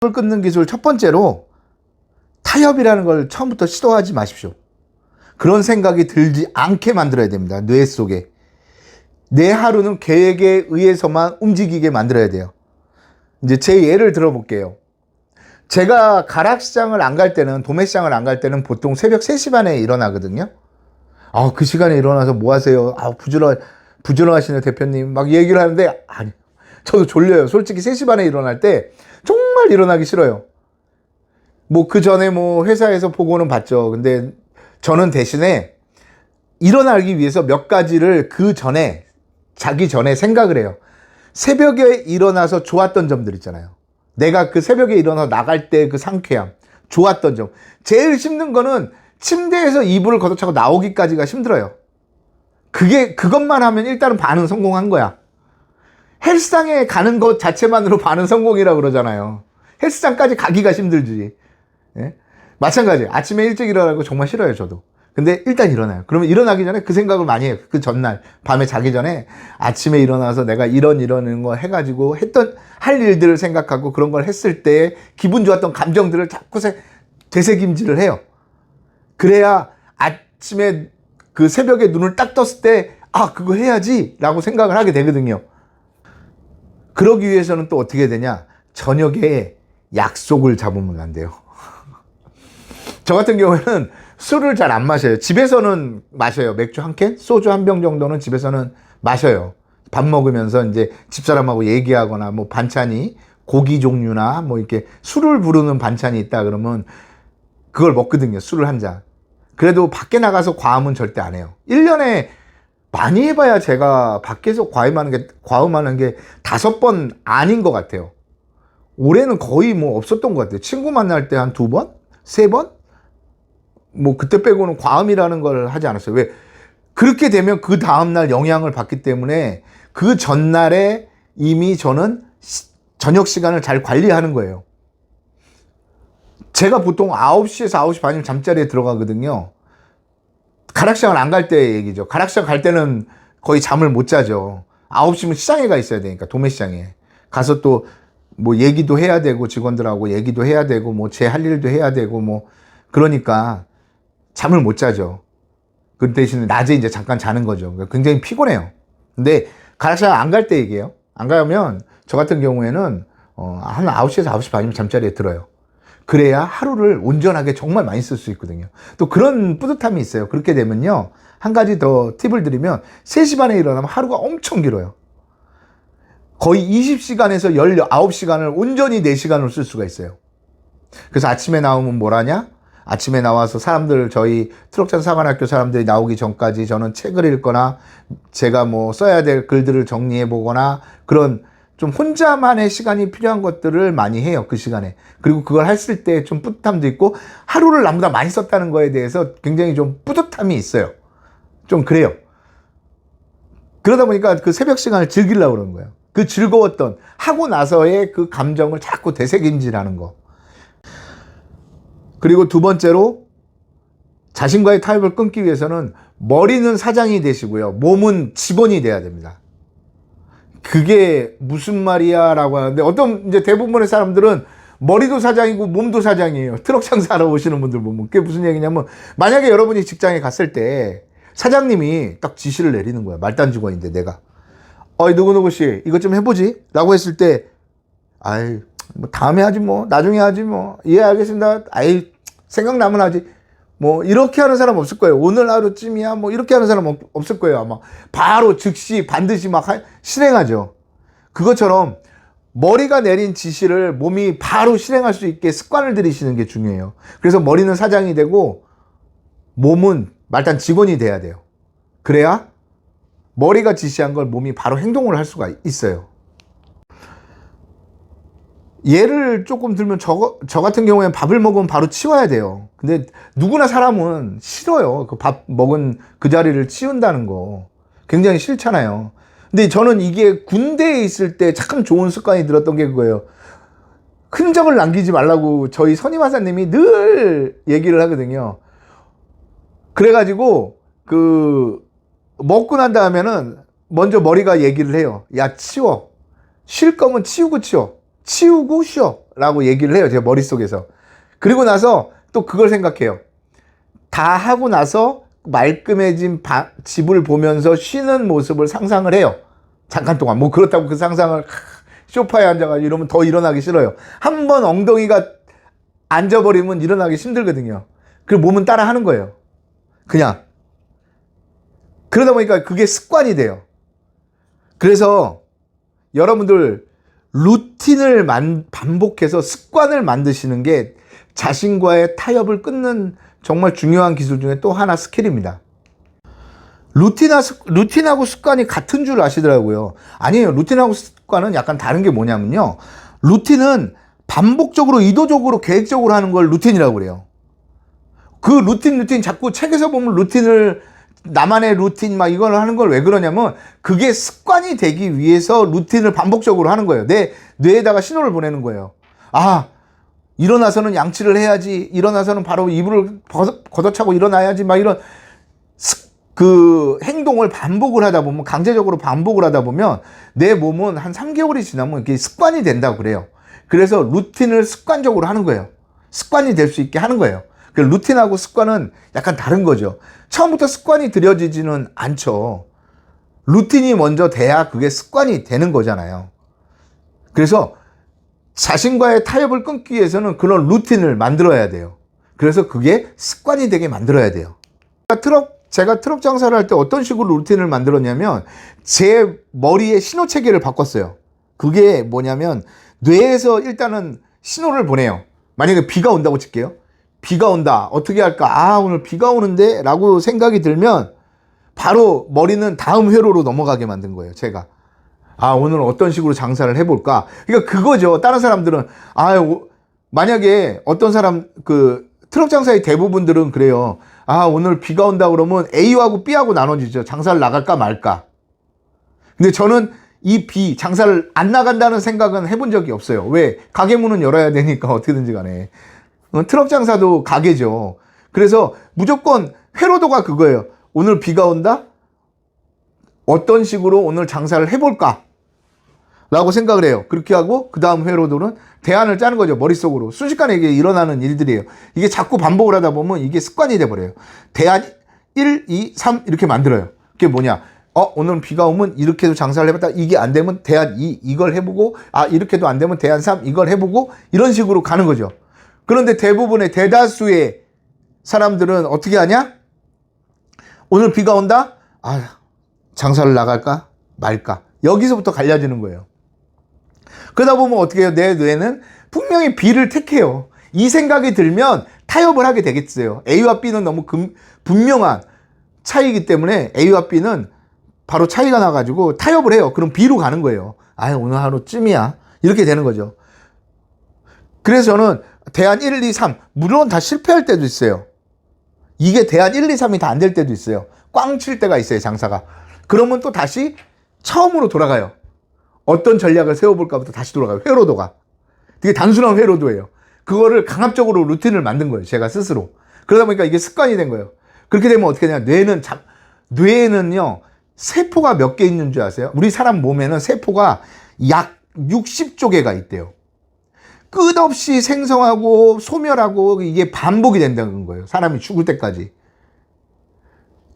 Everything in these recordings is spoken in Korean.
을 끊는 기술 첫 번째로 타협이라는 걸 처음부터 시도하지 마십시오. 그런 생각이 들지 않게 만들어야 됩니다. 뇌 속에. 내 하루는 계획에 의해서만 움직이게 만들어야 돼요. 이제 제 예를 들어볼게요. 제가 가락시장을 안 갈 때는, 도매시장을 안 갈 때는 보통 새벽 3시 반에 일어나거든요. 그 시간에 일어나서 뭐 하세요? 부지런하시네, 대표님. 막 얘기를 하는데, 아니, 저도 졸려요. 솔직히 3시 반에 일어날 때 정말 일어나기 싫어요. 뭐 그 전에 뭐 회사에서 보고는 봤죠. 근데 저는 대신에 일어나기 위해서 몇 가지를 자기 전에 생각을 해요. 새벽에 일어나서 좋았던 점들 있잖아요. 내가 그 새벽에 일어나서 나갈 때 그 상쾌함, 좋았던 점. 제일 힘든 거는 침대에서 이불을 걷어차고 나오기까지가 힘들어요. 그것만 하면 일단은 반은 성공한 거야. 헬스장에 가는 것 자체만으로 반은 성공이라고 그러잖아요. 헬스장까지 가기가 힘들지. 예? 마찬가지. 아침에 일찍 일어나고 정말 싫어요, 저도. 근데 일단 일어나요. 그러면 일어나기 전에 그 생각을 많이 해요. 그 전날, 밤에 자기 전에 아침에 일어나서 내가 이런 거 해가지고 할 일들을 생각하고 그런 걸 했을 때 기분 좋았던 감정들을 자꾸 되새김질을 해요. 그래야 아침에 그 새벽에 눈을 딱 떴을 때, 그거 해야지 라고 생각을 하게 되거든요. 그러기 위해서는 또 어떻게 되냐? 저녁에 약속을 잡으면 안 돼요. 저 같은 경우에는 술을 잘 안 마셔요. 집에서는 마셔요. 맥주 한 캔? 소주 한 병 정도는 집에서는 마셔요. 밥 먹으면서 이제 집사람하고 얘기하거나 뭐 반찬이 고기 종류나 뭐 이렇게 술을 부르는 반찬이 있다 그러면 그걸 먹거든요. 술을 한 잔. 그래도 밖에 나가서 과음은 절대 안 해요. 1년에 많이 해봐야 제가 밖에서 과음하는 게 5번 아닌 것 같아요. 올해는 거의 뭐 없었던 것 같아요. 친구 만날 때 한 2번? 3번? 뭐 그때 빼고는 과음이라는 걸 하지 않았어요. 왜? 그렇게 되면 그 다음날 영향을 받기 때문에 그 전날에 이미 저는 저녁 시간을 잘 관리하는 거예요. 제가 보통 9시에서 9시 반이면 잠자리에 들어가거든요. 가락시장을 안 갈 때 얘기죠. 가락시장 갈 때는 거의 잠을 못 자죠. 9시면 시장에 가 있어야 되니까, 도매시장에. 가서 또 뭐 얘기도 해야 되고, 직원들하고 얘기도 해야 되고, 뭐 제 할 일도 해야 되고, 뭐 그러니까 잠을 못 자죠. 그 대신에 낮에 이제 잠깐 자는 거죠. 굉장히 피곤해요. 근데 가락시장 안 갈 때 얘기해요. 안 가면 저 같은 경우에는 한 9시에서 9시 반이면 잠자리에 들어요. 그래야 하루를 온전하게 정말 많이 쓸 수 있거든요. 또 그런 뿌듯함이 있어요. 그렇게 되면요, 한 가지 더 팁을 드리면 3시 반에 일어나면 하루가 엄청 길어요. 거의 20시간에서 19시간을 온전히 4시간으로 쓸 수가 있어요. 그래서 아침에 나오면 뭘 하냐? 아침에 나와서 저희 트럭찬 사관학교 사람들이 나오기 전까지 저는 책을 읽거나 제가 뭐 써야 될 글들을 정리해 보거나 그런 좀 혼자만의 시간이 필요한 것들을 많이 해요. 그 시간에. 그리고 그걸 했을 때 좀 뿌듯함도 있고, 하루를 나보다 많이 썼다는 거에 대해서 굉장히 좀 뿌듯함이 있어요. 좀 그래요. 그러다 보니까 그 새벽 시간을 즐기려고 그러는 거예요. 그 즐거웠던, 하고 나서의 그 감정을 자꾸 되새김질하는 거. 그리고 두 번째로, 자신과의 타협을 끊기 위해서는 머리는 사장이 되시고요, 몸은 직원이 돼야 됩니다. 그게 무슨 말이야 라고 하는데, 이제 대부분의 사람들은 머리도 사장이고 몸도 사장이에요. 트럭 장사하러 오시는 분들 보면. 그게 무슨 얘기냐면, 만약에 여러분이 직장에 갔을 때 사장님이 딱 지시를 내리는 거야. 말단 직원인데 내가, 누구누구씨 이것 좀 해보지 라고 했을 때, 뭐 다음에 하지, 뭐 나중에 하지, 뭐 예 알겠습니다, 생각나면 하지, 뭐 이렇게 하는 사람 없을 거예요. 오늘 하루쯤이야, 뭐 이렇게 하는 사람 없을 거예요. 아마 바로 즉시 반드시 막 실행하죠. 그것처럼 머리가 내린 지시를 몸이 바로 실행할 수 있게 습관을 들이시는 게 중요해요. 그래서 머리는 사장이 되고 몸은 말단 직원이 돼야 돼요. 그래야 머리가 지시한 걸 몸이 바로 행동을 할 수가 있어요. 예를 조금 들면 저 같은 경우에는 밥을 먹으면 바로 치워야 돼요. 근데 누구나 사람은 싫어요. 그 밥 먹은 그 자리를 치운다는 거 굉장히 싫잖아요. 근데 저는 이게 군대에 있을 때 참 좋은 습관이 들었던 게 그거예요. 흔적을 남기지 말라고 저희 선임하사님이 늘 얘기를 하거든요. 그래가지고 먹고 난 다음에는 먼저 머리가 얘기를 해요. 야, 치워. 쉴 거면 치우고 치워. 치우고 쉬어 라고 얘기를 해요, 제 머릿속에서. 그리고 나서 또 그걸 생각해요. 다 하고 나서 말끔해진 집을 보면서 쉬는 모습을 상상을 해요. 잠깐 동안. 뭐 그렇다고 그 상상을 소파에 앉아가지고 이러면 더 일어나기 싫어요. 한번 엉덩이가 앉아버리면 일어나기 힘들거든요. 그 몸은 따라 하는 거예요. 그냥. 그러다 보니까 그게 습관이 돼요. 그래서 여러분들 루틴을 반복해서 습관을 만드시는 게 자신과의 타협을 끊는 정말 중요한 기술 중에 또 하나 스킬입니다. 루틴하고 습관이 같은 줄 아시더라고요. 아니에요. 루틴하고 습관은 약간 다른 게 뭐냐면요. 루틴은 반복적으로 의도적으로 계획적으로 하는 걸 루틴이라고 그래요. 그 루틴 자꾸 책에서 보면 루틴을 나만의 루틴 막 이걸 하는 걸 왜 그러냐면 그게 습관이 되기 위해서 루틴을 반복적으로 하는 거예요. 내 뇌에다가 신호를 보내는 거예요. 아, 일어나서는 양치를 해야지. 일어나서는 바로 이불을 걷어차고 일어나야지. 막 이런 그 행동을 반복을 하다 보면, 강제적으로 반복을 하다 보면 내 몸은 한 3개월이 지나면 이게 습관이 된다고 그래요. 그래서 루틴을 습관적으로 하는 거예요. 습관이 될 수 있게 하는 거예요. 그 루틴하고 습관은 약간 다른 거죠. 처음부터 습관이 들여지지는 않죠. 루틴이 먼저 돼야 그게 습관이 되는 거잖아요. 그래서 자신과의 타협을 끊기 위해서는 그런 루틴을 만들어야 돼요. 그래서 그게 습관이 되게 만들어야 돼요. 제가 트럭 장사를 할 때 어떤 식으로 루틴을 만들었냐면 제 머리에 신호 체계를 바꿨어요. 그게 뭐냐면 뇌에서 일단은 신호를 보내요. 만약에 비가 온다고 칠게요. 비가 온다. 어떻게 할까? 아, 오늘 비가 오는데? 라고 생각이 들면 바로 머리는 다음 회로로 넘어가게 만든 거예요, 제가. 아, 오늘 어떤 식으로 장사를 해볼까? 그러니까 그거죠. 다른 사람들은, 만약에 어떤 사람, 트럭 장사의 대부분들은 그래요. 아, 오늘 비가 온다 그러면 A하고 B하고 나눠지죠. 장사를 나갈까 말까. 근데 저는 이 장사를 안 나간다는 생각은 해본 적이 없어요. 왜? 가게 문은 열어야 되니까 어떻게든지 간에. 트럭 장사도 가게죠. 그래서 무조건 회로도가 그거예요. 오늘 비가 온다? 어떤 식으로 오늘 장사를 해볼까? 라고 생각을 해요. 그렇게 하고 그 다음 회로도는 대안을 짜는 거죠. 머릿속으로. 순식간에 이게 일어나는 일들이에요. 이게 자꾸 반복을 하다 보면 이게 습관이 돼버려요. 대안 1, 2, 3 이렇게 만들어요. 그게 뭐냐? 오늘 비가 오면 이렇게도 장사를 해봤다. 이게 안 되면 대안 2 이걸 해보고, 이렇게도 안 되면 대안 3 이걸 해보고, 이런 식으로 가는 거죠. 그런데 대다수의 사람들은 어떻게 하냐? 오늘 비가 온다? 장사를 나갈까? 말까? 여기서부터 갈라지는 거예요. 그러다 보면 어떻게 해요? 내 뇌는 분명히 B를 택해요. 이 생각이 들면 타협을 하게 되겠어요. A와 B는 너무 분명한 차이이기 때문에 A와 B는 바로 차이가 나가지고 타협을 해요. 그럼 B로 가는 거예요. 오늘 하루쯤이야. 이렇게 되는 거죠. 그래서 저는 대안 1, 2, 3 물론 다 실패할 때도 있어요. 이게 대안 1, 2, 3이 다 안 될 때도 있어요. 꽝 칠 때가 있어요, 장사가. 그러면 또 다시 처음으로 돌아가요. 어떤 전략을 세워볼까부터 다시 돌아가요. 회로도가. 되게 단순한 회로도예요. 그거를 강압적으로 루틴을 만든 거예요, 제가 스스로. 그러다 보니까 이게 습관이 된 거예요. 그렇게 되면 어떻게 되냐. 뇌에는요, 세포가 몇 개 있는 줄 아세요? 우리 사람 몸에는 세포가 약 60조 개가 있대요. 끝없이 생성하고 소멸하고 이게 반복이 된다는 거예요. 사람이 죽을 때까지.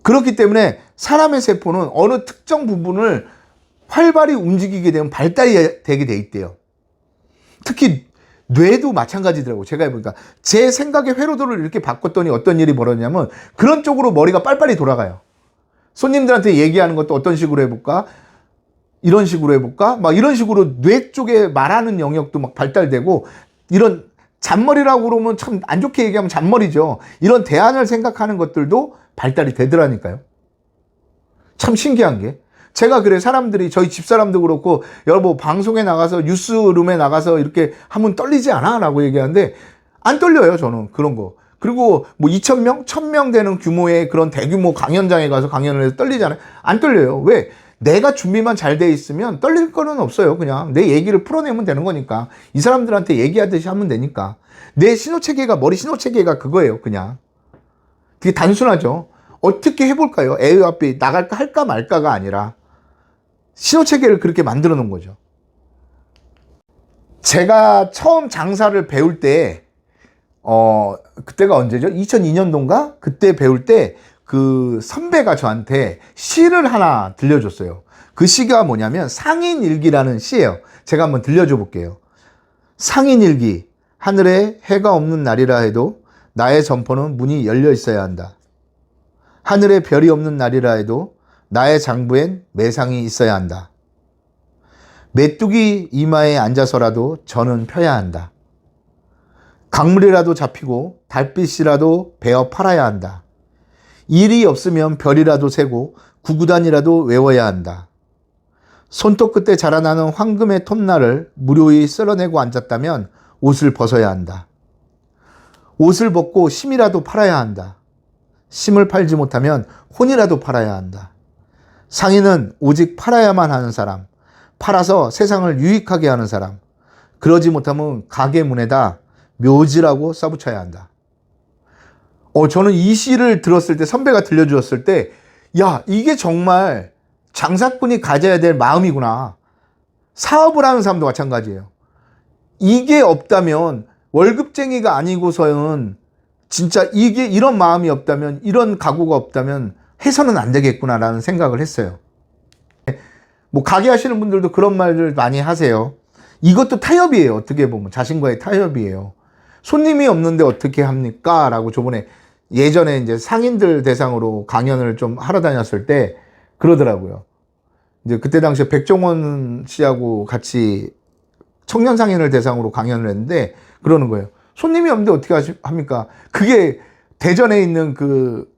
그렇기 때문에 사람의 세포는 어느 특정 부분을 활발히 움직이게 되면 발달이 되게 돼 있대요. 특히 뇌도 마찬가지더라고요. 제가 해보니까 제 생각의 회로도를 이렇게 바꿨더니 어떤 일이 벌어졌냐면 그런 쪽으로 머리가 빨리빨리 돌아가요. 손님들한테 얘기하는 것도 어떤 식으로 해볼까? 이런 식으로 해볼까? 막 이런 식으로 뇌 쪽에 말하는 영역도 막 발달되고, 이런 잔머리라고 그러면 참 안 좋게 얘기하면 잔머리죠. 이런 대안을 생각하는 것들도 발달이 되더라니까요. 참 신기한 게. 제가 그래, 사람들이, 저희 집사람도 그렇고, 여러분, 방송에 나가서, 뉴스룸에 나가서 이렇게 하면 떨리지 않아? 라고 얘기하는데, 안 떨려요, 저는. 그런 거. 그리고 뭐 2,000명, 1,000명 되는 규모의 그런 대규모 강연장에 가서 강연을 해서 떨리잖아요. 안 떨려요. 왜? 내가 준비만 잘 돼 있으면 떨릴 거는 없어요. 그냥 내 얘기를 풀어내면 되는 거니까. 이 사람들한테 얘기하듯이 하면 되니까. 내 신호체계가, 머리 신호체계가 그거예요. 그냥. 되게 단순하죠. 어떻게 해볼까요? A와 B 나갈까 할까 말까가 아니라 신호체계를 그렇게 만들어 놓은 거죠. 제가 처음 장사를 배울 때, 그때가 언제죠? 2002년도인가? 그때 배울 때 그 선배가 저한테 시를 하나 들려줬어요. 그 시가 뭐냐면 상인일기라는 시예요. 제가 한번 들려줘 볼게요. 상인일기. 하늘에 해가 없는 날이라 해도 나의 점포는 문이 열려 있어야 한다. 하늘에 별이 없는 날이라 해도 나의 장부엔 매상이 있어야 한다. 메뚜기 이마에 앉아서라도 저는 펴야 한다. 강물이라도 잡히고 달빛이라도 베어 팔아야 한다. 일이 없으면 별이라도 세고 구구단이라도 외워야 한다. 손톱 끝에 자라나는 황금의 톱날을 무료히 쓸어내고 앉았다면 옷을 벗어야 한다. 옷을 벗고 심이라도 팔아야 한다. 심을 팔지 못하면 혼이라도 팔아야 한다. 상인은 오직 팔아야만 하는 사람, 팔아서 세상을 유익하게 하는 사람, 그러지 못하면 가게 문에다 묘지라고 써붙여야 한다. 저는 이 시를 들었을 때, 선배가 들려주었을 때, 야, 이게 정말 장사꾼이 가져야 될 마음이구나. 사업을 하는 사람도 마찬가지예요. 이게 없다면, 월급쟁이가 아니고서는 진짜 이게 이런 마음이 없다면, 이런 각오가 없다면 해서는 안 되겠구나라는 생각을 했어요. 뭐 가게 하시는 분들도 그런 말들 많이 하세요. 이것도 타협이에요. 어떻게 보면 자신과의 타협이에요. 손님이 없는데 어떻게 합니까? 라고 저번에 예전에 이제 상인들 대상으로 강연을 좀 하러 다녔을 때 그러더라고요. 이제 그때 당시에 백종원 씨하고 같이 청년 상인을 대상으로 강연을 했는데 그러는 거예요. 손님이 없는데 어떻게 합니까? 그게 대전에 있는 그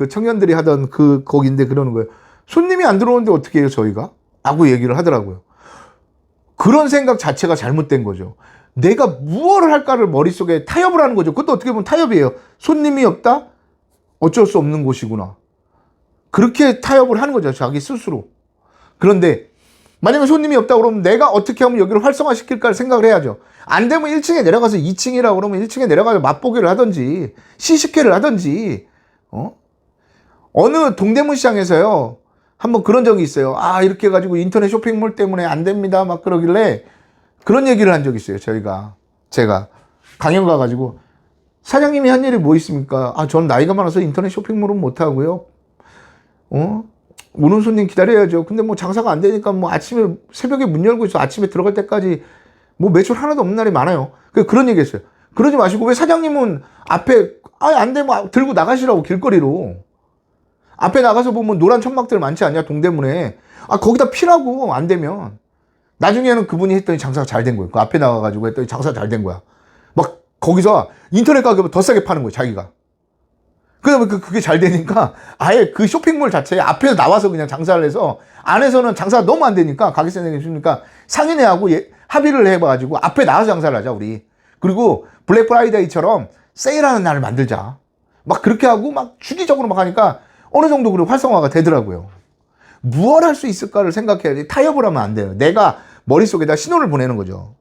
청년들이 하던 거기인데 그러는 거예요. 손님이 안 들어오는데 어떻게 해요, 저희가? 라고 얘기를 하더라고요. 그런 생각 자체가 잘못된 거죠. 내가 무엇을 할까를 머릿속에 타협을 하는 거죠. 그것도 어떻게 보면 타협이에요. 손님이 없다? 어쩔 수 없는 곳이구나. 그렇게 타협을 하는 거죠. 자기 스스로. 그런데 만약에 손님이 없다 그러면 내가 어떻게 하면 여기를 활성화시킬까를 생각을 해야죠. 안 되면 1층에 내려가서 2층이라고 그러면 1층에 내려가서 맛보기를 하든지 시식회를 하든지 어느 동대문 시장에서요. 한번 그런 적이 있어요. 이렇게 해가지고 인터넷 쇼핑몰 때문에 안 됩니다. 막 그러길래 그런 얘기를 한 적이 있어요. 제가 강연 가가지고 사장님이 한 일이 뭐 있습니까? 저는 나이가 많아서 인터넷 쇼핑몰은 못 하고요. 오는 손님 기다려야죠. 근데 뭐 장사가 안 되니까 뭐 아침에 새벽에 문 열고 있어. 아침에 들어갈 때까지 뭐 매출 하나도 없는 날이 많아요. 그런 얘기 했어요. 그러지 마시고 왜 사장님은 앞에 안 되면 들고 나가시라고 길거리로. 앞에 나가서 보면 노란 천막들 많지 않냐 동대문에. 거기다 피라고 안 되면. 나중에는 그분이 했더니 장사가 잘 된 거예요. 그 앞에 나가가지고 했더니 장사가 잘 된 거야. 막 거기서 인터넷 가격을 더 싸게 파는 거예요, 자기가. 그다음에 그게 잘 되니까 아예 그 쇼핑몰 자체에 앞에서 나와서 그냥 장사를 해서 안에서는 장사가 너무 안 되니까 가게세는 주니까 상인회하고 합의를 해봐가지고 앞에 나와서 장사를 하자 우리. 그리고 블랙 프라이데이처럼 세일하는 날을 만들자. 막 그렇게 하고 막 주기적으로 막 하니까 어느 정도 그리고 활성화가 되더라고요. 무엇 할 수 있을까를 생각해야지 타협을 하면 안 돼요. 내가 머릿속에다 신호를 보내는 거죠.